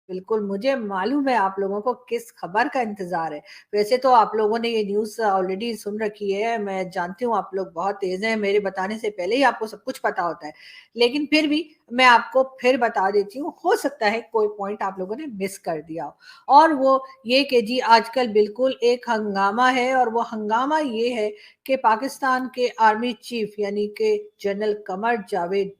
बिल्कुल, मुझे मालूम है आप लोगों को किस खबर का इंतज़ार है। वैसे तो आप लोगों ने ये न्यूज़ ऑलरेडी सुन रखी है, मैं जानती हूँ आप लोग बहुत तेज़ हैं, मेरे बताने से पहले ही आपको सब कुछ पता होता है। लेकिन फिर भी मैं आपको फिर बता देती हूँ, हो सकता है कोई पॉइंट आप लोगों ने मिस कर दिया हो। और वो ये कि जी आजकल बिल्कुल एक हंगामा है और वो हंगामा ये है कि पाकिस्तान के आर्मी चीफ़ यानी कि जनरल कमर जावेद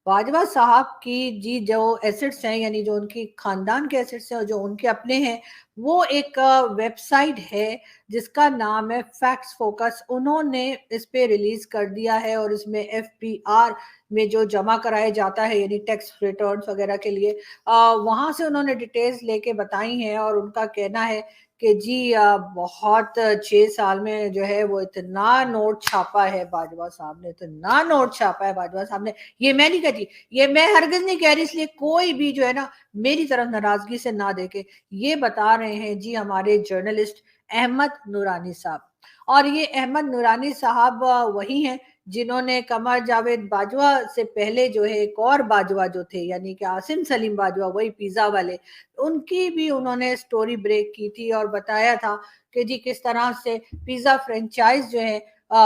बाजवा साहब की जी जो एसेट्स हैं यानी जो उनकी खानदान के एसेट्स हैं और जो उनके अपने हैं, वो एक वेबसाइट है जिसका नाम है फैक्ट्स फोकस। उन्होंने इस पे रिलीज़ कर दिया है और इसमें एफपीआर में जो जमा कराया जाता है यानी टैक्स रिटर्न्स वगैरह के लिए वहाँ से उन्होंने डिटेल्स लेके बताई हैं और उनका कहना है कि जी बहुत 6 साल में जो है वो इतना नोट छापा है बाजवा साहब ने, इतना नोट छापा है बाजवा साहब ने। ये मैं नहीं कहती, ये मैं हरगिज़ नहीं कह रही, इसलिए कोई भी जो है ना मेरी तरफ नाराज़गी से ना देखे। ये बता रहे हैं जी हमारे जर्नलिस्ट अहमद नूरानी साहब। और ये अहमद नूरानी साहब वही हैं जिन्होंने कमर जावेद बाजवा से पहले जो है एक और बाजवा जो थे यानी कि आसिम सलीम बाजवा वही पिज़्ज़ा वाले, उनकी भी उन्होंने स्टोरी ब्रेक की थी और बताया था कि जी किस तरह से पिज़्ज़ा फ्रेंचाइज़ जो है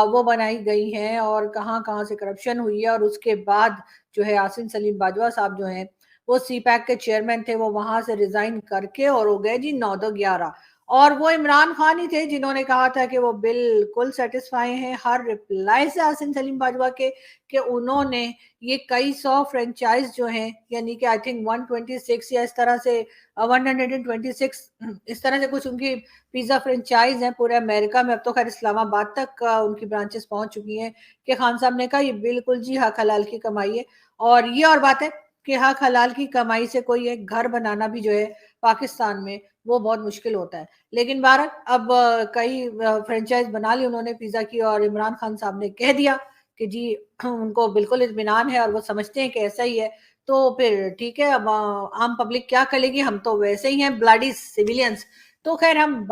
वो बनाई गई हैं और कहाँ-कहाँ से करप्शन हुई है और उसके बाद जो है आसिम सलीम बाजवा साहब जो हैं, वो सीपैक के चेयरमैन थे, वो वहाँ से रिज़ाइन करके और हो गए जी 9-11 और वो इमरान खान ही थे जिन्होंने कहा था कि वो बिल्कुल सैटिस्फाई हैं हर रिप्लाई से आसिम सलीम बाजवा के कि उन्होंने ये कई 100 फ्रेंचाइज़ जो हैं यानी कि आई थिंक 126 या इस तरह से 126 इस तरह से कुछ उनकी पिज़्ज़ा फ्रेंचाइज़ हैं पूरे अमेरिका में, अब तो खैर इस्लामाबाद तक उनकी ब्रांचेस पहुँच चुकी हैं कि खान साहब ने कहा ये बिल्कुल जी हक हलाल की कमाई है। और ये और बात है कि हक हलाल की कमाई से कोई एक घर बनाना भी जो है पाकिस्तान में वो बहुत मुश्किल होता है। लेकिन बहरहाल अब कई फ्रेंचाइज़ बना ली उन्होंने पिज़्ज़ा की और इमरान खान साहब ने कह दिया कि जी उनको बिल्कुल इत्मीनान है और वो समझते हैं कि ऐसा ही है। तो फिर ठीक है, अब आम पब्लिक क्या करेगी, हम तो वैसे ही हैं ब्लडी सिविलियंस। तो खैर हम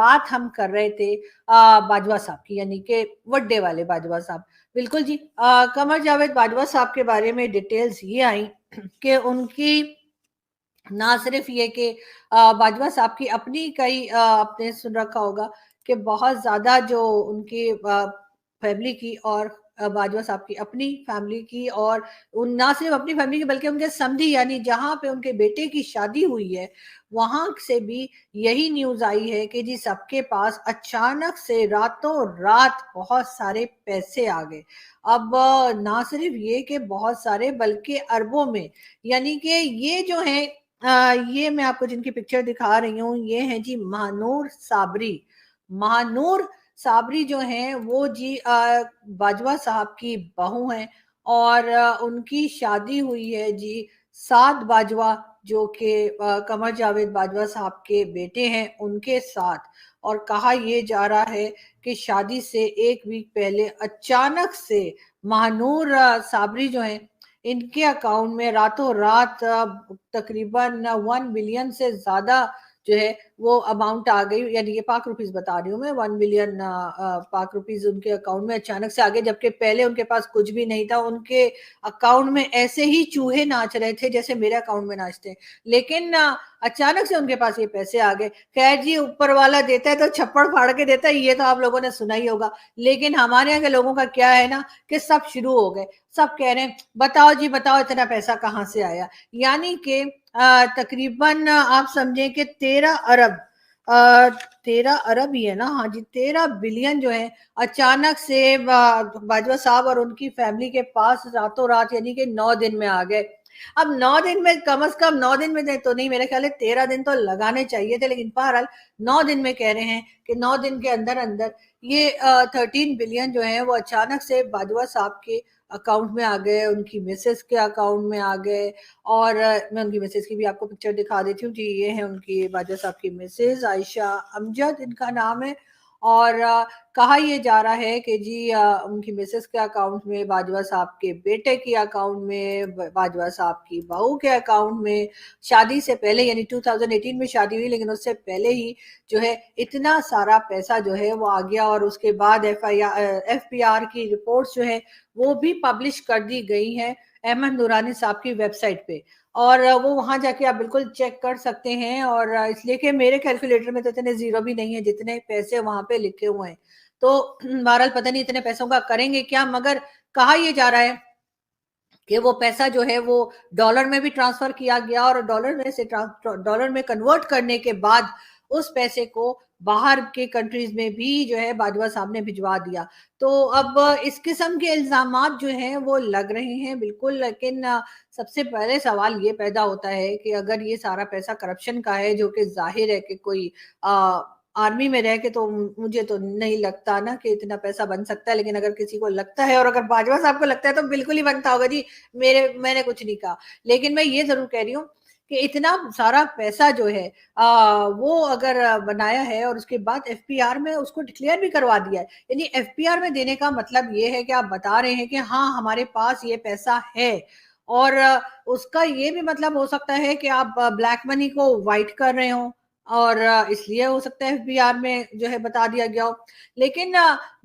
कर रहे थे बाजवा साहब की यानी कि वड्डे वाले बाजवा साहब। बिल्कुल जी कमर जावेद बाजवा साहब के बारे में डिटेल्स ये आई कि उनकी ना सिर्फ ये कि बाजवा साहब की अपनी कई आपने सुन रखा होगा कि बहुत ज़्यादा जो उनकी फैमिली की और बाजवा साहब की अपनी फैमिली की और उन ना सिर्फ अपनी फैमिली की बल्कि उनके समधी यानी जहाँ पे उनके बेटे की शादी हुई है, वहाँ से भी यही न्यूज़ आई है कि जी सबके पास अचानक से रातों-रात बहुत सारे पैसे आ गए। अब ना सिर्फ ये कि बहुत सारे बल्कि अरबों में, यानी कि ये जो है ये मैं आपको जिनकी पिक्चर दिखा रही हूँ, ये हैं जी महानूर साबरी। महानूर साबरी जो हैं वो जी बाजवा साहब की बहू हैं और उनकी शादी हुई है जी साद बाजवा जो कि कमर जावेद बाजवा साहब के बेटे हैं, उनके साथ। और कहा ये जा रहा है कि शादी से 1 वीक पहले अचानक से महानूर साबरी जो हैं इनके अकाउंट में रातों-रात तकरीबन 1 बिलियन से ज़्यादा जो है वो अमाउंट आ गई, यानी ये पाक रुपीज़ बता रही हूँ मैं, 1 बिलियन पाक रुपीज़ उनके अकाउंट में अचानक से आ गए, जबकि पहले उनके पास कुछ भी नहीं था। उनके अकाउंट में ऐसे ही चूहे नाच रहे थे जैसे मेरे अकाउंट में नाचते हैं। लेकिन अचानक से उनके पास ये पैसे आ गए। खैर जी ऊपर वाला देता है तो छप्पड़ फाड़ के देता है, ये तो आप लोगों ने सुना ही होगा। लेकिन हमारे यहाँ के लोगों का क्या है ना कि सब शुरू हो गए। सब कह रहे हैं बताओ जी बताओ इतना पैसा कहाँ से आया? यानी कि तकरीबन आप समझें कि 13 अरब 13 अरब ही है ना? हाँ जी, 13 बिलियन जो है अचानक से बाजवा साहब और उनकी फैमिली के पास रातों-रात यानी कि 9 दिन में आ गए। अब 9 दिन में कम से कम 9 दिन में तो नहीं, मेरे ख्याल है 13 दिन तो लगाने चाहिए थे, लेकिन बहरहाल 9 दिन में कह रहे हैं कि 9 दिन के अंदर-अंदर ये 13 बिलियन जो है वो अचानक से बाजवा साहब के अकाउंट में आ गए, उनकी मिसेज़ के अकाउंट में आ गए और मैं उनकी मिसेज़ की भी आपको पिक्चर दिखा देती हूँ जी, ये है उनकी बाजवा साहब की मिसेज़ आयशा अमजद इनका नाम है और कहा ये जा रहा है कि जी उनकी मिसेज़ के अकाउंट में, बाजवा साहब के बेटे के अकाउंट में, बाजवा साहब की बहू के अकाउंट में, शादी से पहले यानी 2018 में शादी हुई लेकिन उससे पहले ही जो है इतना सारा पैसा जो है वो आ गया और उसके बाद एफपीआर की रिपोर्ट्स जो है वो भी पब्लिश कर दी गई हैं अहमद नूरानी साहब की वेबसाइट पे। और वो वहाँ जाके आप बिल्कुल चेक कर सकते हैं और इसलिए कि मेरे कैलकुलेटर में तो इतने ज़ीरो भी नहीं है जितने पैसे वहाँ पे लिखे हुए हैं। तो बहरहाल पता नहीं इतने पैसों का करेंगे क्या, मगर कहा ये जा रहा है कि वो पैसा जो है वो डॉलर में भी ट्रांसफर किया गया और डॉलर में कन्वर्ट करने के बाद उस पैसे को बाहर के कंट्रीज में भी जो है बाजवा साहब ने भिजवा दिया। तो अब इस किस्म के इल्जामात जो हैं वो लग रहे हैं बिल्कुल, लेकिन सबसे पहले सवाल ये पैदा होता है कि अगर ये सारा पैसा करप्शन का है, जो कि जाहिर है कि कोई आर्मी में रह के तो मुझे तो नहीं लगता ना कि इतना पैसा बन सकता है, लेकिन अगर किसी को लगता है और अगर बाजवा साहब को लगता है तो बिल्कुल ही बनता होगा जी। मैंने कुछ नहीं कहा। लेकिन मैं ये ज़रूर कह रही हूँ कि इतना सारा पैसा जो है वो अगर बनाया है और उसके बाद एफपीआर में उसको डिक्लेयर भी करवा दिया है। यानी एफपीआर में देने का मतलब ये है कि आप बता रहे हैं कि हाँ, हमारे पास ये पैसा है और उसका ये भी मतलब हो सकता है कि आप ब्लैक मनी को व्हाइट कर रहे हो और इसलिए हो सकता है एफबीआर में जो है बता दिया गया हो। लेकिन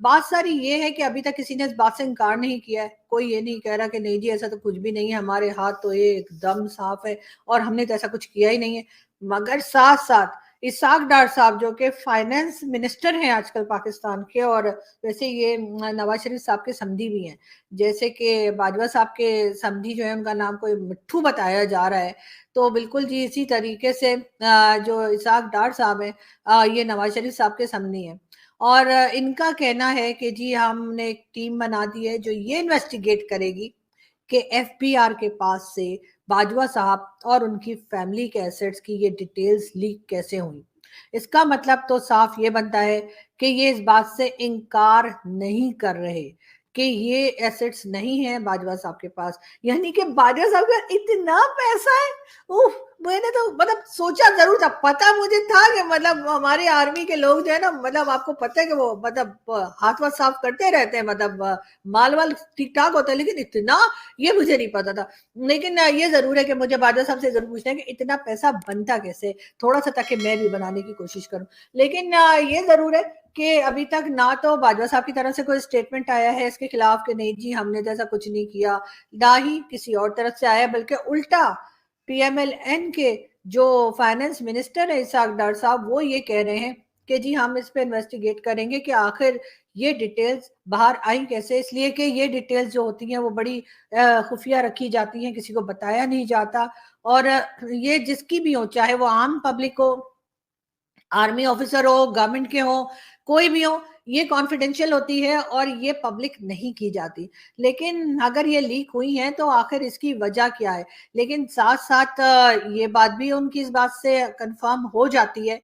बात सारी ये है कि अभी तक किसी ने इस बात से इनकार नहीं किया है। कोई ये नहीं कह रहा कि नहीं जी ऐसा तो कुछ भी नहीं है, हमारे हाथ तो एकदम साफ है और हमने तो ऐसा कुछ किया ही नहीं है। मगर साथ-साथ इसाक डार साहब जो कि फाइनेंस मिनिस्टर हैं आजकल पाकिस्तान के और वैसे ये नवाज शरीफ साहब के समधी भी हैं। जैसे कि बाजवा साहब के समधी जो है उनका नाम कोई मिट्ठू बताया जा रहा है। तो बिल्कुल जी इसी तरीके से जो इसाक डार साहब हैं ये नवाज शरीफ साहब के समधी हैं। और इनका कहना है कि जी हमने एक टीम बना दी है जो ये इन्वेस्टिगेट करेगी कि एफबीआर के पास से बाजवा साहब और उनकी फैमिली के एसेट्स की ये डिटेल्स लीक कैसे हुई। इसका मतलब तो साफ ये बनता है कि ये इस बात से इनकार नहीं कर रहे कि ये एसेट्स नहीं है बाजवा साहब के पास, यानी कि बाजवा साहब का इतना पैसा है। उफ, मैंने तो मतलब सोचा जरूर था, पता मुझे था कि मतलब हमारे आर्मी के लोग जो है ना, मतलब आपको पता है कि वो मतलब हाथ वाथ साफ करते रहते हैं, मतलब माल वाल ठीक ठाक होता है, लेकिन इतना ये मुझे नहीं पता था। लेकिन ये ज़रूर है कि मुझे बादशाह साहब से ज़रूर पूछना है कि इतना पैसा बनता कैसे? थोड़ा-सा ताकि मैं भी बनाने की कोशिश करूँ। लेकिन ये ज़रूर है कि अभी तक ना तो बाजवा साहब की तरफ से कोई स्टेटमेंट आया है इसके खिलाफ कि नहीं जी हमने तो ऐसा कुछ नहीं किया, ना ही किसी और तरफ से आया, बल्कि उल्टा पीएमएलएन के जो फाइनेंस मिनिस्टर है इसहाक डार साहब वो ये कह रहे हैं कि जी हम इस पे इन्वेस्टिगेट करेंगे कि आखिर ये डिटेल्स बाहर आई कैसे, इसलिए कि ये डिटेल्स जो होती हैं वो बड़ी खुफिया रखी जाती हैं, किसी को बताया नहीं जाता और ये जिसकी भी हो, चाहे वो आम पब्लिक हो, आर्मी ऑफिसर हो, गवर्नमेंट के हो, कोई भी हो, ये कॉन्फिडेंशियल होती है और ये पब्लिक नहीं की जाती। लेकिन अगर ये लीक हुई हैं तो आखिर इसकी वजह क्या है? लेकिन साथ-साथ ये बात भी उनकी इस बात से कन्फर्म हो जाती है